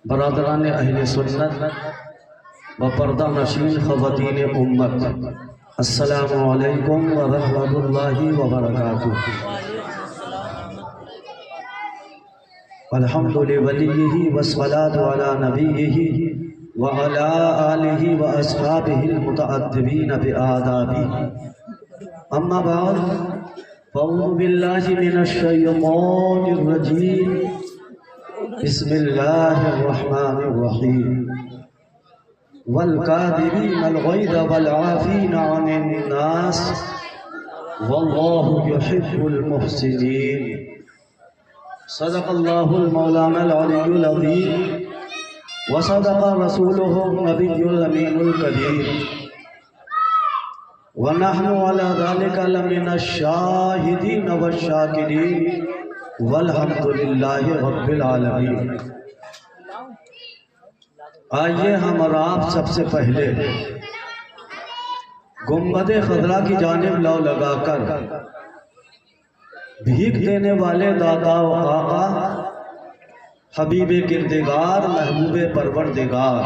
برادران اہل سنت و پردہ نشین خواتین امت، السلام علیکم ورحمۃ اللہ وبرکاتہ۔ الحمد لولیہ والصلاة علی نبیہ وعلی آلہ واصحابہ المتأدبین بآدابہ، اما بعد فاعوذ باللہ من الشیطان الرجیم، بسم اللہ الرحمن الرحیم۔ والکاظمین الغیظ والعافین عن الناس واللہ یحب المحسنین۔ صدق اللہ المولانا العلی العظیم وصدق رسولہ النبی الامین الکریم، ونحن على ذلك لمن الشاہدین والشاکرین والحمد للہ رب العالمین۔ آئیے ہم اور آپ سب سے پہلے گنبد خضرا کی جانب لو لگا کر بھیک دینے والے داتا و آقا حبیب کردگار محبوب پروردگار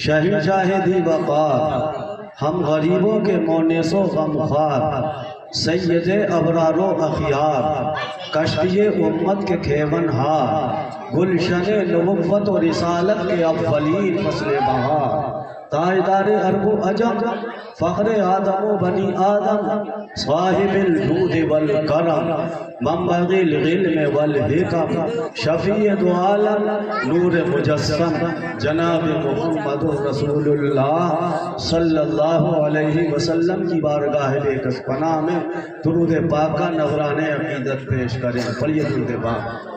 شہنشاہ دی وقار ہم غریبوں کے مونس و غمخوار سید ابرار و اخیار کشتی امت کے کھیون ہار گلشن نبوت و رسالت کے اولین فصل بہار تاجدار عرب و عجم فخر آدم و بنی آدم صاحب الجود والکرم منبع العلم والحکم شفیع دو عالم نور مجسم جناب محمد رسول اللہ صلی اللہ علیہ وسلم کی بارگاہ بیکس پناہ میں درود پاک کا نذرانِ عقیدت پیش کریں۔ پڑھیے درود پاک۔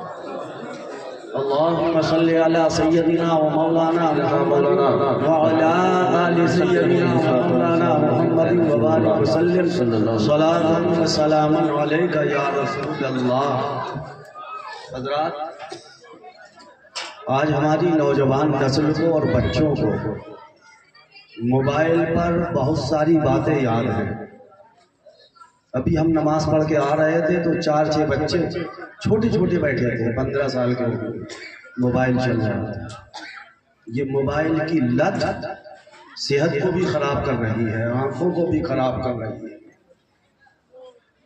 اللہم صلی علی سیدنا و مولانا محمد وعلا آل سیدنا و مولانا محمد وبارک وسلم صلاة و سلام علیکہ یا رسول اللہ۔ حضرات، آج ہماری نوجوان نسل کو اور بچوں کو موبائل پر بہت ساری باتیں یاد ہیں۔ ابھی ہم نماز پڑھ کے آ رہے تھے تو 4-6 بچے چھوٹے چھوٹے بیٹھے تھے، 15 سال کے موبائل چل رہا تھا۔ یہ موبائل کی لت صحت کو بھی خراب کر رہی ہے، آنکھوں کو بھی خراب کر رہی ہے،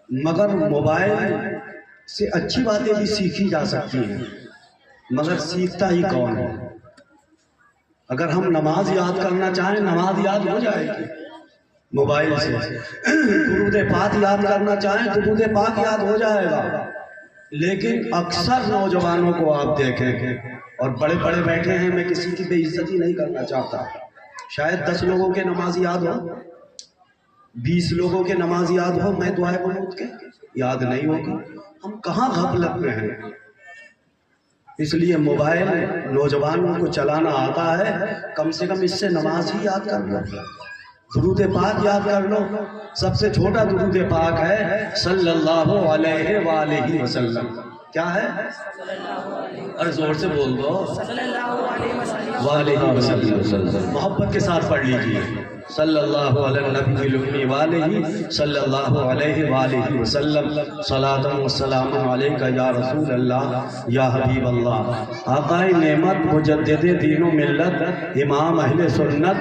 مگر موبائل سے اچھی باتیں بھی سیکھی جا سکتی ہیں، مگر سیکھتا ہی کون ہے؟ اگر ہم نماز یاد کرنا چاہیں نماز یاد ہو جائے گی موبائل سے، درود پاک یاد کرنا چاہیں درود پاک یاد ہو جائے گا، لیکن اکثر نوجوانوں کو آپ دیکھیں گے اور بڑے بڑے بیٹھے ہیں، میں کسی کی بے عزتی نہیں کرنا چاہتا، شاید 10 لوگوں کے نماز یاد ہو، 20 لوگوں کے نماز یاد ہو، میں دعائے قنوت کے یاد نہیں ہوگی۔ ہم کہاں غفلت میں ہیں؟ اس لیے موبائل نوجوانوں کو چلانا آتا ہے، کم سے کم اس سے نماز ہی یاد کر لو، درود پاک یاد کر لو۔ سب سے چھوٹا درود پاک ہے صلی اللہ علیہ وآلہ وسلم۔ کیا ہے؟ اور زور سے بول دو، صلی اللہ علیہ وسلم۔ محبت کے ساتھ پڑھ لیجئے، صلی اللہ علیہ نبی الامی وآلہ صلی اللہ علیہ وآلہ وسلم، صلاۃ و سلام علیکہ یا رسول اللہ یا حبیب اللہ۔ آقائے نعمت مجدد دین و ملت امام اہل سنت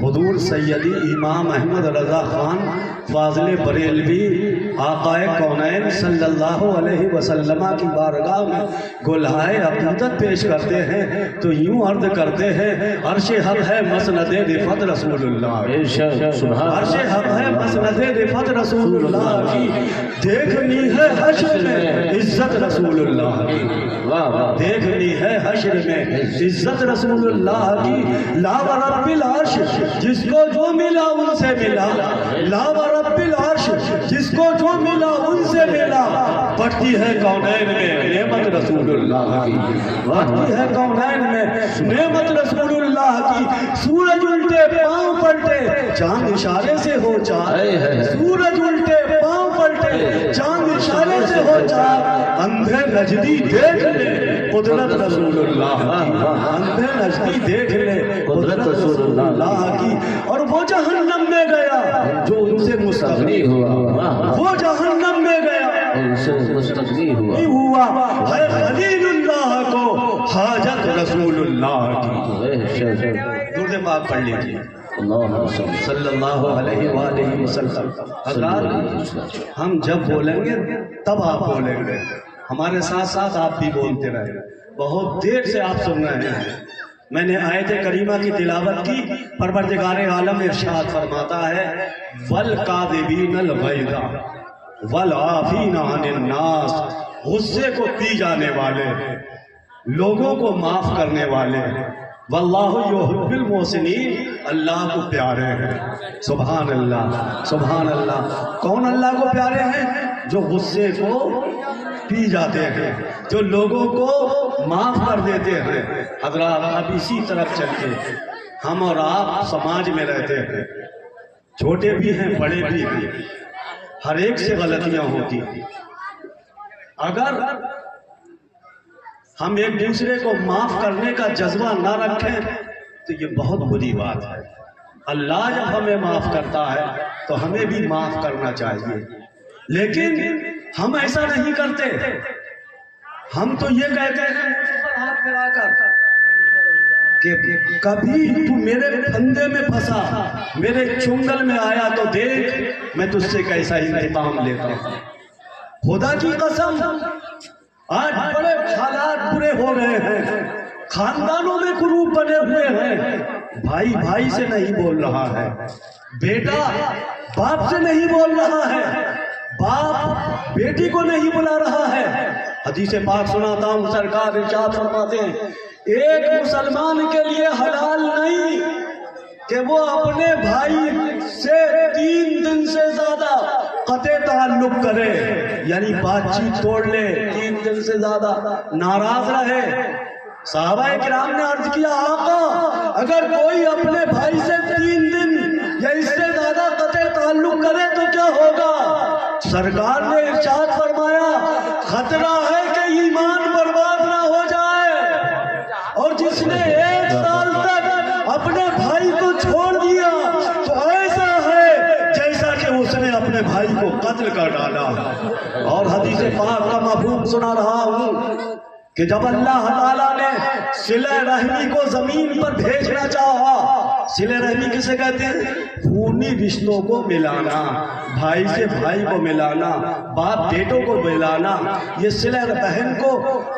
حضور سیدی امام احمد رضا خان فاضل بریلوی آقائے کونین صلی اللہ علیہ وسلم کی بارگاہ میں گلہائے عقیدت پیش کرتے ہیں تو یوں عرض کرتے ہیں، عرش حق ہے مسند رفعت رسول اللہ، عرش حق ہے مسند رفعت رسول اللہ کی، دیکھنی ہے حشر میں عزت رسول اللہ کی، دیکھنی ہے حشر میں عزت رسول اللہ کی۔ لا ورب العرش جس کو جو ملا ان سے ملا، لا ورب العرش جس کو جو ملا ان سے ملا، بڑھتی ہے کونین میں نعمت رسول اللہ کی، بڑھتی ہے کونین میں نعمت رسول اللہ کی۔ سورج الٹے پاؤں پلٹے چاند اشارے سے ہو چار، سورج الٹے پاؤں پلٹے چاند اشارے سے ہو چار، اندھے نجدی دیکھ لے قدرت رسول اللہ کی، اندھے نجدی دیکھ لے قدرت رسول اللہ کی۔ اور وہ جہنم میں گیا جو ان سے مستغنی ہوا، وہ جہنم میں گیا سے مستغنی ہوا ہوا ہے خلیل اللہ کو حاجت رسول اللہ کی. درود پاک پڑھ لیجیے صلی اللہ علیہ وآلہ وسلم. حضرات ہم جب بولیں گے تب آپ بولیں گے، ہمارے ساتھ ساتھ آپ بھی بولتے رہیں. بہت دیر سے آپ سن رہے ہیں. میں نے آیت کریمہ کی تلاوت کی. پروردگار عالم ارشاد فرماتا ہے وَالْقَاذِبِينَ الْغَيْظَ وَالْعَافِينَ عَنِ النَّاسِ، غصے کو پی جانے والے، لوگوں کو معاف کرنے والے. واللہ یحب المحسنین، اللہ کو پیارے ہیں. سبحان اللہ سبحان اللہ. کون اللہ کو پیارے ہیں؟ جو غصے کو پی جاتے ہیں، جو لوگوں کو معاف کر دیتے ہیں. حضرات اب اسی طرف چلتے، ہم اور آپ سماج میں رہتے ہیں، چھوٹے بھی ہیں بڑے بھی ہیں، ہر ایک سے غلطیاں ہوتی ہیں. اگر ہم ایک دوسرے کو معاف کرنے کا جذبہ نہ رکھیں تو یہ بہت بری بات ہے. اللہ جب ہمیں معاف کرتا ہے تو ہمیں بھی معاف کرنا چاہیے، لیکن ہم ایسا نہیں کرتے. ہم تو یہ کہتے ہیں ہاتھ پھیلا کر کہ کبھی تو میرے پھندے میں پھنسا، میرے چنگل میں آیا تو دیکھ میں تجھ سے کیسا انتقام لیتا ہوں. خدا کی قسم آج بڑے حالات برے ہو رہے ہیں، خاندانوں میں گروپ بنے ہوئے ہیں. بھائی بھائی سے نہیں بول رہا ہے، بیٹا باپ سے نہیں بول رہا ہے، باپ بیٹی کو نہیں بلا رہا ہے. حدیث پاک سناتا ہوں، سرکار ارشاد فرماتے ہیں ایک مسلمان کے لیے حلال نہیں کہ وہ اپنے بھائی سے 3 دن سے زیادہ قطع تعلق کرے، یعنی بات چیت توڑ لے، 3 دن سے زیادہ ناراض رہے. صحابہ کرام نے عرض کیا آقا اگر کوئی اپنے بھائی سے 3 دن یا اس سے زیادہ قطع تعلق کرے تو کیا ہوگا؟ سرکار نے ارشاد فرمایا خطرہ ہے کہ ایمان برباد نہ ہو جائے. اور جس نے 1 سال تک اپنے بھائی کو چھوڑ دیا تو ایسا ہے جیسا کہ اس نے اپنے بھائی کو قتل کر ڈالا. اور حدیث پاک کا مفہوم سنا رہا ہوں کہ جب اللہ تعالیٰ نے صلہ رحمی کو زمین پر بھیجنا چاہا، صلہ رحمی کسے کہتے ہیں؟ خونی رشتوں کو ملانا، بھائی سے بھائی کو ملانا، باپ بیٹوں کو ملانا، یہ صلہ بہن کو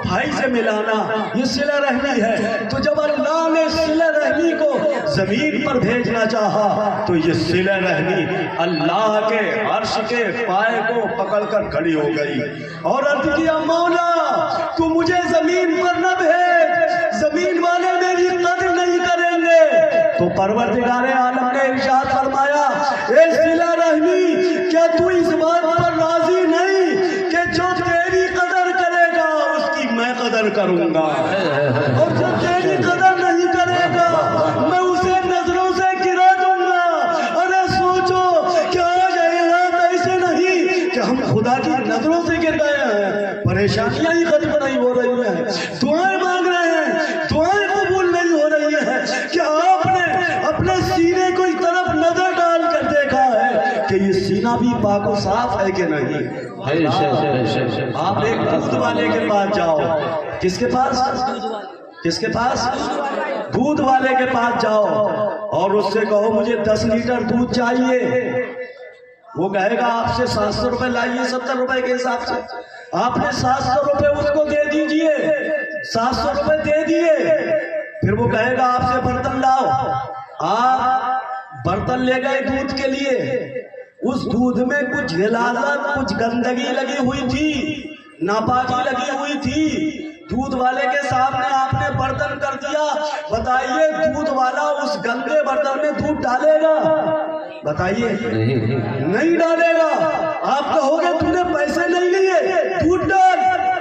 بھائی سے ملانا، یہ صلہ رحمی ہے. تو جب اللہ نے صلہ رحمی کو زمین پر بھیجنا چاہا تو یہ صلہ رحمی اللہ کے عرش کے پائے کو پکڑ کر کھڑی ہو گئی اور عرض کیا مولا تو مجھے زمین پر نہ بھیج، زمین والے میری قدر نہیں کریں گے. تو پروردگار عالم نے ارشاد فرمایا اے صلہ رحمی کیا تو اس بات پر راضی نہیں کہ جو تیری قدر کرے گا اس کی میں قدر کروں گا، اور جو تیری قدر نہیں کرے گا میں اسے نظروں سے گرا دوں گا. ارے سوچو کہ آج حالات ایسے نہیں کہ ہم خدا کی نظروں سے گر گئے ہیں، پریشانیاں ہی ختم نہیں ہو رہی ہیں، دعائیں مانگ رہے ہیں، دعائیں قبول نہیں ہو رہی ہیں. کہ آپ نے اپنے سینے کو اس طرف نظر ڈال کر دیکھا ہے کہ یہ سینہ بھی پاک و صاف ہے کہ نہیں؟ آپ ایک دودھ والے کے پاس جاؤ، کس کے پاس؟ کس کے پاس؟ دودھ والے کے پاس جاؤ اور اس سے کہو مجھے 10 لیٹر دودھ چاہیے. وہ کہے گا آپ سے 700 روپے لائیے 70 روپے کے حساب سے. آپ نے 700 روپے اس کو دے دیجئے، 700 روپے دے دیے. پھر وہ کہے گا آپ سے برتن لاؤ. آپ برتن لے گئے دودھ کے لیے، اس دودھ میں کچھ غلاظت، کچھ گندگی لگی ہوئی تھی، ناپاکی لگی ہوئی تھی. دودھ والے کے سامنے آپ نے برتن کر دیا. بتائیے دودھ والا اس گندے برتن میں دودھ ڈالے گا؟ بتائیے نہیں ڈالے گا. آپ کہو گے تم نے پیسے نہیں لیے دودھ ڈال،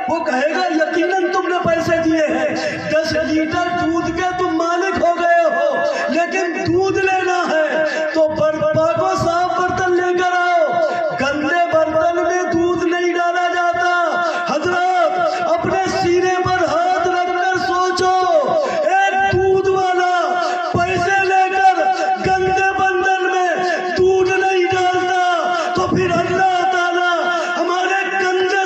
وہ کہے گا یقیناً تم نے پیسے دیے ہیں، 10 لیٹر دودھ کے تم مالک ہو گئے ہو، لیکن دودھ لینا ہے تو پاک و صاف برتن لے کر آؤ. گندے برتن میں دودھ نہیں ڈالا جاتا. حضرات اپنے سینے پر ہاتھ رکھ کر سوچو، ایک دودھ والا پیسے لے کر گندے برتن میں دودھ نہیں ڈالتا تو پھر اللہ تعالیٰ ہمارے گندے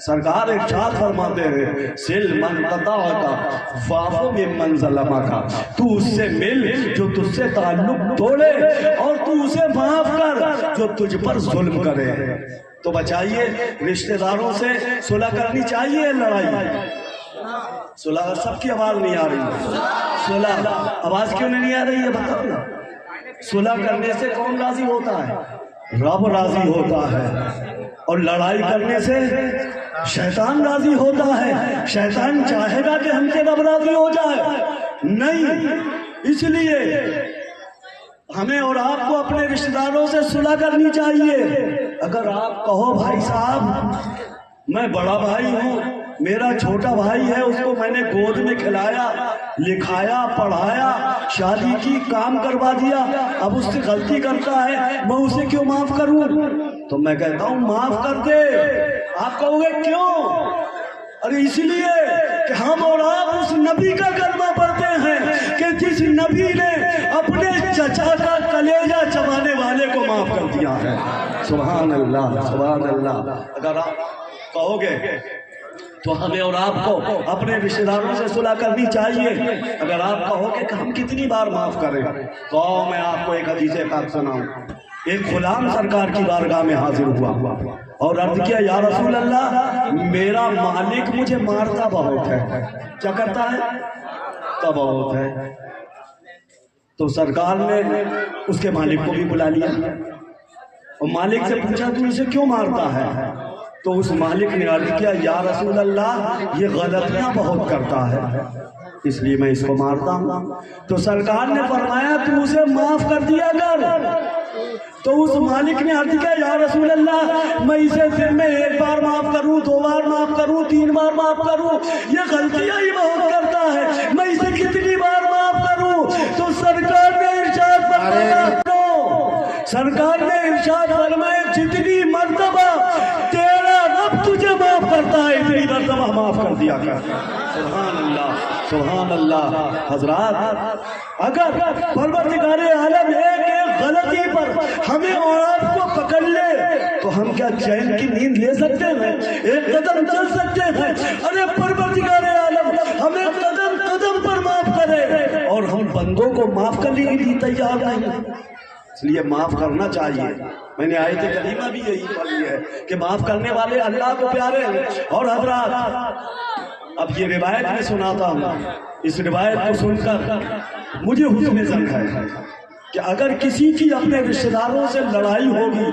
سرکار ارشاد فرماتے ہیں سل من قطعکا فاعف ممن ظلمکا، تو اس سے مل جو تجھ سے تعلق توڑے اور تو اسے معاف کر جو تجھ پر ظلم کرے۔ تو بچائیے رشتہ داروں سے صلح کرنی چاہیے، لڑائی صلح سب کی آواز نہیں آ رہی، صلح آواز کیوں نہیں آ رہی ہے بتاؤ نا۔ صلح کرنے سے کون راضی ہوتا ہے؟ رب راضی ہوتا ہے، اور لڑائی کرنے سے شیطان راضی ہوتا ہے۔ شیطان چاہے گا کہ ہم سے رب راضی ہو جائے، نہیں۔ اس لیے ہمیں اور آپ کو اپنے رشتہ داروں سے صلح کرنی چاہیے۔ اگر آپ کہو بھائی صاحب میں بڑا بھائی ہوں، میرا چھوٹا بھائی ہے، اس کو میں نے گود میں کھلایا، لکھایا، پڑھایا، شادی کی، کام کروا دیا، اب اس سے غلطی کرتا ہے، میں اسے کیوں معاف کروں؟ تو میں کہتا ہوں معاف کر دے۔ آپ کہو گے کیوں؟ ارے اس لیے کہ ہم اور آپ اس نبی کا کلمہ پڑھتے ہیں کہ جس نبی نے اپنے چچا کا کلیجہ چبانے والے کو معاف کر دیا ہے۔ سبحان اللہ، سبحان اللہ۔ اگر آپ کہو گے تو ہمیں اور آپ کو اپنے رشتہ داروں سے صلح کرنی چاہیے۔ اگر آپ کہو گے کہ ہم کتنی بار معاف کریں، تو میں آپ کو ایک حدیث پاک سناؤں۔ ایک غلام سرکار کی بارگاہ میں حاضر ہوا اور عرض کیا یا رسول اللہ میرا مالک مجھے مارتا بہت ہے۔ کیا کرتا ہے؟ تو بہت ہے۔ تو سرکار نے اس کے مالک کو بھی بلا لیا اور مالک سے پوچھا تو اسے کیوں مارتا ہے؟ تو اس مالک نے عرض کیا یا رسول اللہ یہ غلطیاں بہت کرتا ہے، اس لیے میں اس کو مارتا ہوں۔ تو سرکار نے فرمایا تو اسے معاف کر دیا کر۔ تو اس مالک نے عرض کیا یا رسول اللہ میں اسے دن میں ایک بار معاف کروں، دو بار معاف کروں، تین بار معاف کروں، یہ غلطیاں ہی بہت کرتا ہے، میں اسے کتنی بار معاف کروں؟ تو سرکار نے ارشاد فرمایا جتنی مرتبہ تیرا رب تجھے معاف کرتا ہے اتنی مرتبہ معاف کر دیا کر۔ سبحان اللہ، سبحان اللہ۔ حضرات اگر پروردگار عالم ایک غلطی پر ہمیں اور آپ کو پکڑ لے تو ہم کیا چین کی نیند لے سکتے ہیں؟ ایک قدم چل سکتے ہیں؟ ارے پروردگار عالم ہمیں قدم قدم پر معاف کرے اور ہم بندوں کو معاف کرنے کے لیے تیار نہیں، اس لیے معاف کرنا چاہیے۔ میں نے آیت کریمہ بھی یہی پڑھی ہے کہ معاف کرنے والے اللہ کو پیارے ہیں۔ اور حضرات اب یہ روایت میں سناتا ہوں، اس روایت کو سن کر مجھے حسن ظن ہے کہ اگر کسی کی اپنے رشتہ داروں سے لڑائی ہوگی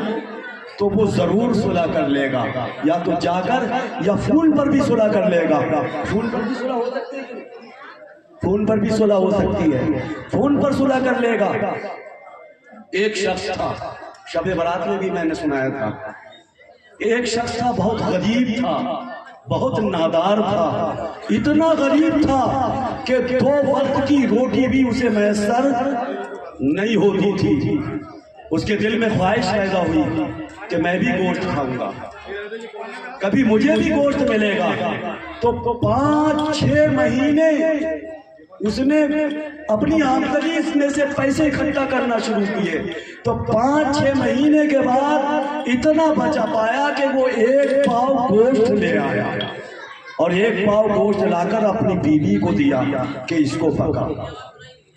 تو وہ ضرور صلح کر لے گا، یا تو جا کر یا فون پر بھی صلح کر لے گا۔ فون پر بھی صلح ہو سکتی ہے، فون پر بھی صلح ہو سکتی ہے، فون پر صلح کر لے گا۔ ایک شخص تھا، شب برات میں بھی میں نے سنایا تھا، ایک شخص تھا بہت غریب تھا، بہت نادار تھا، اتنا غریب تھا کہ 2 وقت کی روٹی بھی اسے میسر نہیں ہوتی تھی۔ اس کے دل میں خواہش پیدا ہوئی کہ میں بھی گوشت کھاؤں گا، کبھی مجھے بھی گوشت ملے گا۔ تو 5-6 مہینے اس نے اپنی آمدنی میں سے پیسے اکٹھا کرنا شروع کیے۔ تو 5-6 مہینے کے بعد اتنا بچا پایا کہ وہ 1 پاؤ گوشت لے آیا اور 1 پاؤ گوشت لا کر اپنی بیوی کو دیا کہ اس کو پکا۔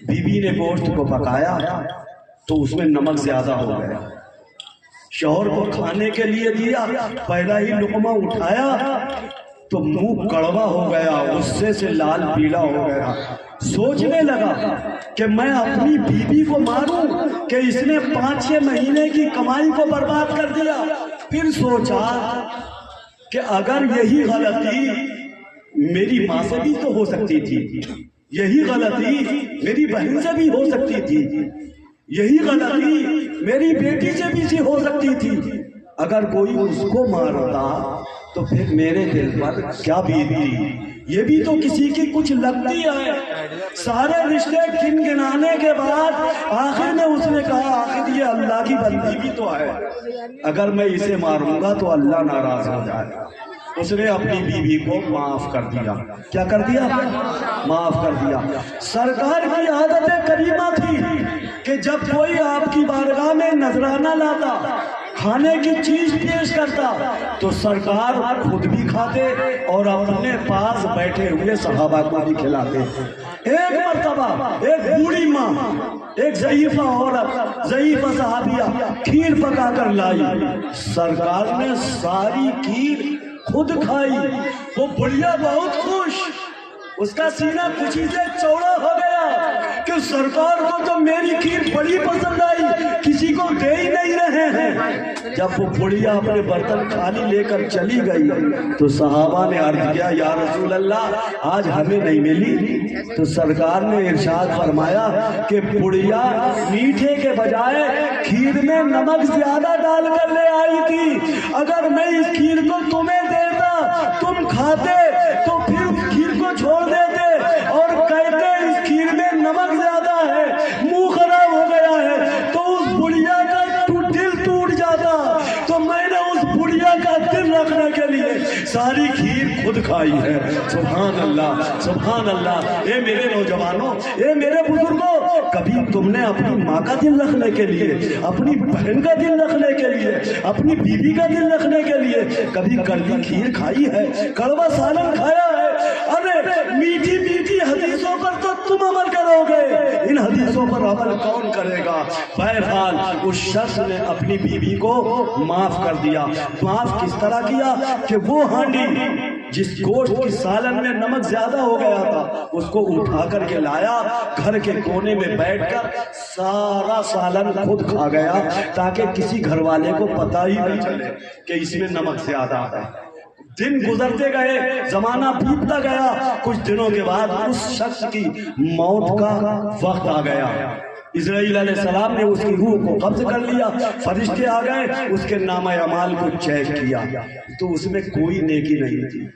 بیوی نے گوشت کو پکایا تو اس میں نمک زیادہ ہو گیا، شوہر کو کھانے کے لیے دیا، پہلا ہی لقمہ اٹھایا تو منہ کڑوا ہو گیا، غصے سے لال پیلا ہو گیا۔ سوچنے لگا کہ میں اپنی بیوی کو ماروں کہ اس نے 5-6 مہینے کی کمائی کو برباد کر دیا۔ پھر سوچا کہ اگر یہی غلطی میری ماں سے بھی تو ہو سکتی تھی، یہی غلطی میری بہن سے بھی ہو سکتی تھی، یہی غلطی میری بیٹی سے بھی ہو سکتی تھی۔ اگر کوئی اس کو مارتا تو پھر میرے دل پر کیا بیتتی؟ یہ بھی تو کسی کی کچھ لگتی ہے۔ سارے رشتے گن گنانے کے بعد آخر میں اس نے کہا آخر یہ اللہ کی بندی بھی تو ہے، اگر میں اسے ماروں گا تو اللہ ناراض ہو جائے گا۔ اس نے اپنی بیوی کو معاف کر دیا۔ کیا کر دیا؟ معاف کر دیا۔ سرکار کی عادت کریمہ تھی کہ جب کوئی آپ کی بارگاہ میں نذرانہ لاتا، کھانے کی چیز پیش کرتا تو سرکار خود بھی کھاتے اور اپنے پاس بیٹھے ہوئے صحابہ کو بھی کھلاتے۔ ایک مرتبہ ایک بوڑھی ماں، ایک ضعیفہ عورت، ضعیفہ صحابیہ کھیر پکا کر لائی، سرکار نے ساری کھیر خود کھائی۔ وہ بڑھیا بہت خوش، اس کا سینہ خوشی سے چوڑا ہو گیا کہ سرکار کو تو میری کھیر بڑی پسند آئی، کسی کو دے ہی نہیں رہے ہیں۔ جب وہ بڑھیا اپنے برتن خالی لے کر چلی گئی تو صحابہ نے عرض کیا یا رسول اللہ آج ہمیں نہیں ملی؟ تو سرکار نے ارشاد فرمایا کہ بڑھیا میٹھے کے بجائے کھیر میں نمک زیادہ ڈال کر لے آئی تھی، اگر میں اس کھیر کو تمہیں دیتا تم کھاتے تو پھر اس کھیر کو چھوڑ دیتے اور کہتے اس کھیر میں نمک زیادہ ہے، منہ خراب ہو گیا ہے، تو اس بڑھیا کا دل ٹوٹ جاتا۔ تو میں نے اس بڑھیا کا دل رکھنے کے لیے ساری کھیر خود کھائی ہے۔ سبحان اللہ، سبحان اللہ۔ اے میرے نوجوانوں، اے میرے بزرگوں، کبھی تم نے اپنی ماں کا دل رکھنے کے لیے، اپنی بہن کا دل رکھنے کے لیے، اپنی بیوی کا دل رکھنے کے لیے کبھی کڑوی کھیر کھائی ہے، کڑوا سالن کھایا ہے؟ ارے میٹھی میٹھی حدیثوں پر تو تم عمل کرو گے، ان حدیثوں پر عمل کون کرے گا؟ بہرحال اس شخص نے اپنی بیوی کو معاف کر دیا۔ معاف کس طرح کیا کہ وہ ہانڈی جس گوشت کی سالن میں نمک زیادہ ہو گیا تھا اس کو اٹھا کر کے لایا، گھر کے کونے میں بیٹھ کر سارا سالن خود کھا گیا تاکہ کسی گھر والے کو پتہ ہی نہیں چلے کہ اس میں نمک زیادہ ہے۔ دن گزرتے گئے، زمانہ بیتتا گیا، کچھ دنوں کے بعد اس شخص کی موت کا وقت آ گیا۔ اسرائیل علیہ السلام نے اس کی روح کو قبض کر لیا، فرشتے آ گئے، اس کے نامہ اعمال کو چیک کیا تو اس میں کوئی نیکی نہیں تھی۔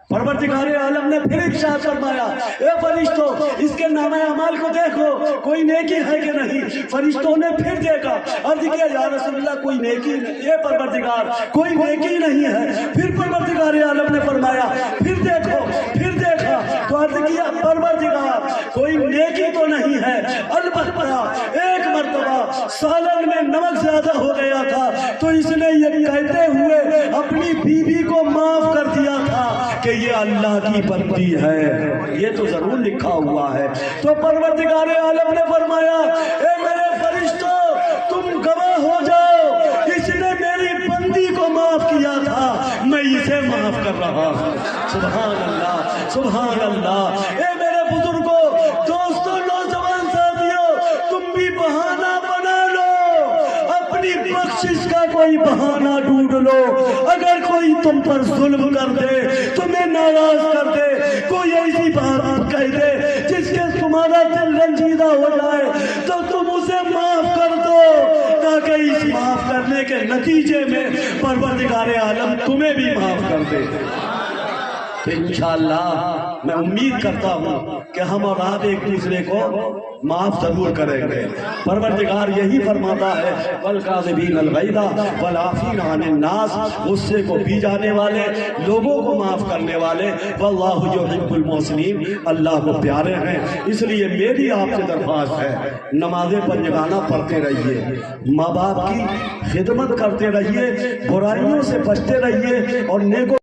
پروردگار عالم نے پھر ارشاد فرمایا اے فرشتوں اس کے نامہ اعمال کو دیکھو کوئی نیکی ہے کہ نہیں۔ فرشتوں نے پھر دیکھا، عرض کیا یا رسول اللہ کوئی نیکی نہیں، اے پروردگار کوئی نیکی نہیں ہے۔ پھر پروردگار عالم نے فرمایا پھر دیکھو، پھر دیکھا تو عرض کیا پروردگار کوئی نیکی تو نہیں ہے، البتہ ایک مرتبہ سالن میں نمک زیادہ ہو گیا تھا تو اس نے یہ کہتے ہوئے اپنی بیوی کو معاف کر دیا تھا کہ یہ اللہ کی بندی ہے، یہ تو ضرور لکھا ہوا ہے۔ تو پروردگار عالم نے فرمایا اے میرے فرشتوں تم گواہ ہو جاؤ، اس نے میری بندی کو معاف کیا تھا، میں اسے معاف کر رہا ہوں۔ سبحان اللہ، سبحان اللہ۔ اے میرے بزرگوں، دوستوں، نوجوان ساتھیوں، تم بھی بہانہ بنا لو، اپنی بخشش کا کوئی بہانہ ڈھونڈ لو۔ اگر کوئی تم پر ظلم کر دے، تمہیں ناراض کر دے، کوئی ایسی بات کہہ دے جس کے تمہارا دل رنجیدہ ہو جائے تو تم اسے معاف کر دو تاکہ اس معاف کرنے کے نتیجے میں پروردگار عالم تمہیں بھی معاف کر دے۔ انشاءاللہ میں امید کرتا ہوں کہ ہم اور آپ ایک دوسرے کو معاف ضرور کریں گے۔ پروردگار یہی فرماتا ہے وَالْكَاظِمِينَ الْغَيْظَ وَالْعَافِينَ عَنِ النَّاسِ، غصے کو پی جانے والے، لوگوں کو معاف کرنے والے، وَاللَّهُ يُحِبُّ الْمُحْسِنِينَ، اللہ کو پیارے ہیں۔ اس لیے میری آپ سے درخواست ہے نمازیں پنجگانہ پڑھتے رہیے، ماں باپ کی خدمت کرتے رہیے، برائیوں سے بچتے رہیے اور نیک